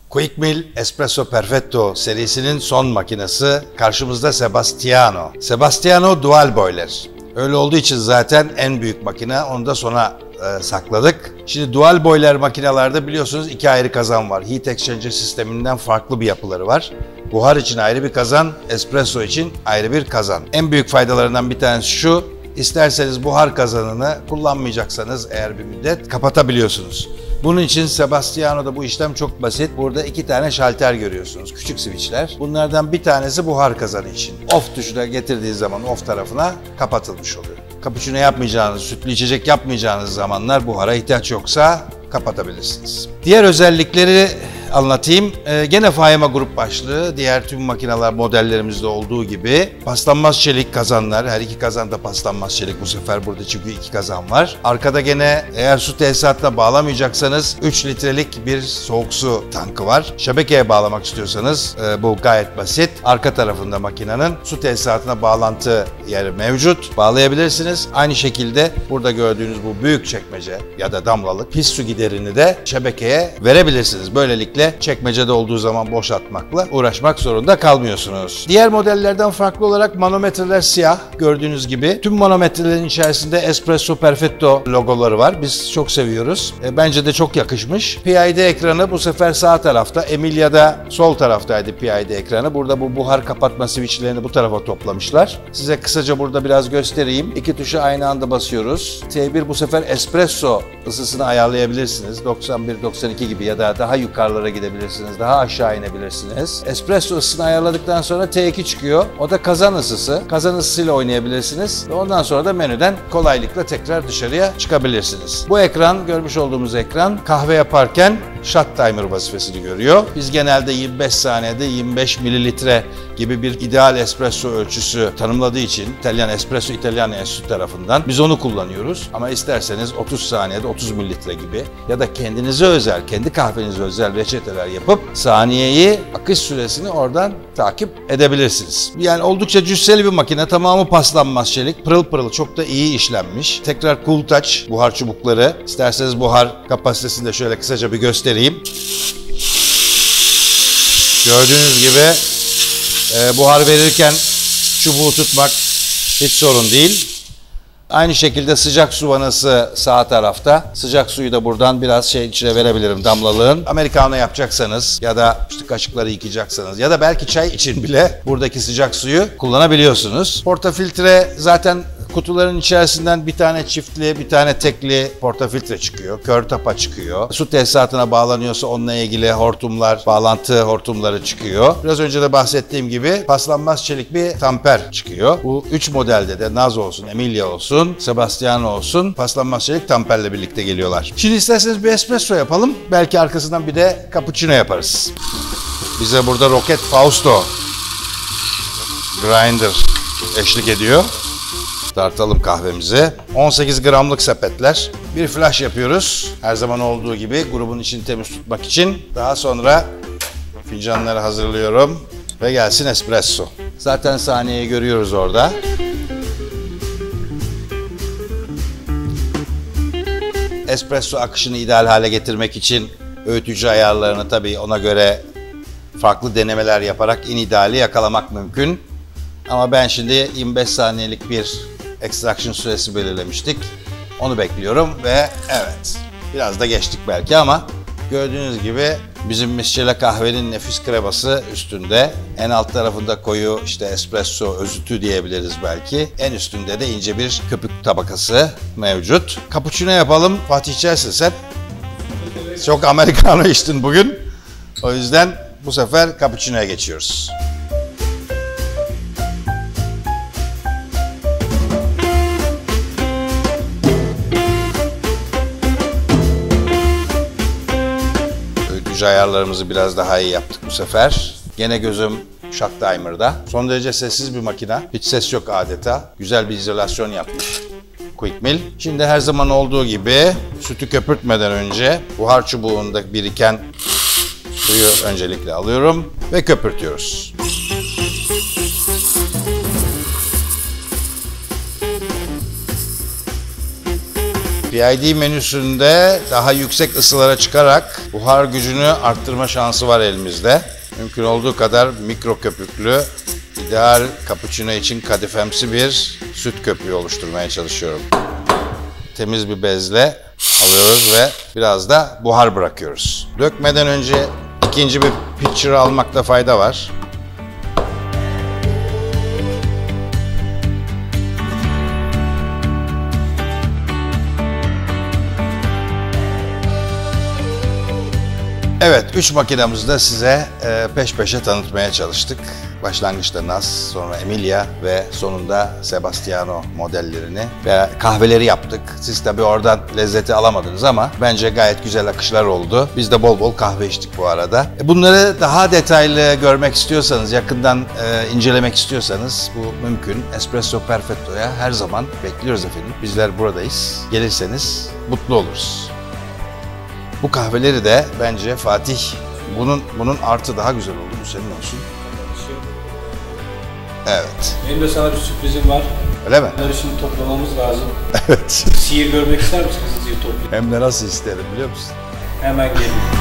Quick Mill Espresso Perfetto serisinin son makinesi karşımızda Sebastiano. Sebastiano Dual Boiler. Öyle olduğu için zaten en büyük makine, onu da sona sakladık. Şimdi Dual Boiler makinelerde biliyorsunuz iki ayrı kazan var. Heat Exchanger sisteminden farklı bir yapıları var. Buhar için ayrı bir kazan, espresso için ayrı bir kazan. En büyük faydalarından bir tanesi şu: İsterseniz buhar kazanını kullanmayacaksanız eğer bir müddet kapatabiliyorsunuz. Bunun için Sebastiano'da bu işlem çok basit. Burada iki tane şalter görüyorsunuz, küçük switchler. Bunlardan bir tanesi buhar kazanı için. Off tuşuna getirdiği zaman off tarafına kapatılmış oluyor. Cappuccino yapmayacağınız, sütlü içecek yapmayacağınız zamanlar buhara ihtiyaç yoksa kapatabilirsiniz. Diğer özellikleri anlatayım. Gene Faema grup başlığı, diğer tüm makineler modellerimizde olduğu gibi paslanmaz çelik kazanlar. Her iki kazan da paslanmaz çelik bu sefer burada, çünkü iki kazan var. Arkada gene eğer su tesisatına bağlamayacaksanız 3 litrelik bir soğuk su tankı var. Şebekeye bağlamak istiyorsanız bu gayet basit. Arka tarafında makinenin su tesisatına bağlantı yeri mevcut. Bağlayabilirsiniz. Aynı şekilde burada gördüğünüz bu büyük çekmece ya da damlalık pis su giderini de şebekeye verebilirsiniz. Böylelikle çekmecede olduğu zaman boşaltmakla uğraşmak zorunda kalmıyorsunuz. Diğer modellerden farklı olarak manometreler siyah. Gördüğünüz gibi tüm manometrelerin içerisinde Espresso Perfetto logoları var. Biz çok seviyoruz. Bence de çok yakışmış. PID ekranı bu sefer sağ tarafta. Emilia'da sol taraftaydı PID ekranı. Burada bu buhar kapatma switchlerini bu tarafa toplamışlar. Size kısaca burada biraz göstereyim. İki tuşa aynı anda basıyoruz. T1 bu sefer espresso ısısını ayarlayabilirsiniz. 91-92 gibi ya da daha yukarılara gidebilirsiniz, daha aşağı inebilirsiniz. Espresso ısısını ayarladıktan sonra T2 çıkıyor. O da kazan ısısı. Kazan ısısıyla oynayabilirsiniz ve ondan sonra da menüden kolaylıkla tekrar dışarıya çıkabilirsiniz. Bu ekran, görmüş olduğumuz ekran, kahve yaparken shot timer vazifesini görüyor. Biz genelde 25 saniyede 25 mililitre gibi bir ideal espresso ölçüsü tanımladığı için İtalyan Espresso İtalyan Enstitüsü tarafından biz onu kullanıyoruz. Ama isterseniz 30 saniyede 30 mililitre gibi ya da kendinize özel, kendi kahvenize özel reçeteler yapıp saniyeyi, akış süresini oradan takip edebilirsiniz. Yani oldukça cüsseli bir makine. Tamamı paslanmaz çelik. Pırıl pırıl, çok da iyi işlenmiş. Tekrar Cool Touch buhar çubukları. İsterseniz buhar kapasitesini de şöyle kısaca bir göstereyim. Gördüğünüz gibi buhar verirken çubuğu tutmak hiç sorun değil. Aynı şekilde sıcak su vanası sağ tarafta. Sıcak suyu da buradan biraz içine verebilirim, damlalığın. Americano yapacaksanız ya da işte kaşıkları yıkayacaksanız ya da belki çay için bile buradaki sıcak suyu kullanabiliyorsunuz. Portafiltre zaten kutuların içerisinden bir tane çiftli, bir tane tekli portafiltre çıkıyor. Kör tapa çıkıyor. Su tesisatına bağlanıyorsa onunla ilgili hortumlar, bağlantı hortumları çıkıyor. Biraz önce de bahsettiğim gibi paslanmaz çelik bir tamper çıkıyor. Bu 3 modelde de Naz olsun, Emilia olsun, Sebastiano olsun paslanmaz çelik tamperle birlikte geliyorlar. Şimdi isterseniz bir espresso yapalım. Belki arkasından bir de cappuccino yaparız. Bize burada Rocket Fausto Grinder eşlik ediyor. Tartalım kahvemizi. 18 gramlık sepetler. Bir flash yapıyoruz. Her zaman olduğu gibi grubun içini temiz tutmak için. Daha sonra fincanları hazırlıyorum. Ve gelsin espresso. Zaten saniyeyi görüyoruz orada. Espresso akışını ideal hale getirmek için öğütücü ayarlarını tabii ona göre farklı denemeler yaparak en ideali yakalamak mümkün. Ama ben şimdi 25 saniyelik bir extraction süresi belirlemiştik. Onu bekliyorum ve evet, biraz da geçtik belki ama gördüğünüz gibi bizim misçele kahvenin nefis kreması üstünde. En alt tarafında koyu işte espresso özütü diyebiliriz belki. En üstünde de ince bir köpük tabakası mevcut. Cappuccino yapalım. Fatih, içersin sen. Çok Americano içtin bugün. O yüzden bu sefer cappuccino'ya geçiyoruz. Ayarlarımızı biraz daha iyi yaptık bu sefer. Gene gözüm shot timer'da. Son derece sessiz bir makine. Hiç ses yok adeta. Güzel bir izolasyon yapmış Quick Mill. Şimdi her zaman olduğu gibi sütü köpürtmeden önce buhar çubuğunda biriken suyu öncelikle alıyorum ve köpürtüyoruz. PID menüsünde daha yüksek ısılara çıkarak Buhar gücünü arttırma şansı var elimizde. Mümkün olduğu kadar mikro köpüklü, ideal cappuccino için kadifemsi bir süt köpüğü oluşturmaya çalışıyorum. Temiz bir bezle alıyoruz ve biraz da buhar bırakıyoruz. Dökmeden önce ikinci bir pitcher almakta fayda var. Evet, 3 makinamızı da size peş peşe tanıtmaya çalıştık. Başlangıçta Naz, sonra Emilia ve sonunda Sebastiano modellerini ve kahveleri yaptık. Siz tabii oradan lezzeti alamadınız ama bence gayet güzel akışlar oldu. Biz de bol bol kahve içtik bu arada. Bunları daha detaylı görmek istiyorsanız, yakından incelemek istiyorsanız bu mümkün. Espresso Perfetto'ya her zaman bekliyoruz efendim. Bizler buradayız. Gelirseniz mutlu oluruz. Bu kahveleri de bence Fatih, bunun artı daha güzel oldu. Bu senin olsun. Evet. Benim de sana bir sürprizim var. Öyle mi? Bunları şimdi toplamamız lazım. Evet. Sihir görmek ister misiniz? Sihir toplayayım. Hem de nasıl isterim biliyor musun? Hemen gelin.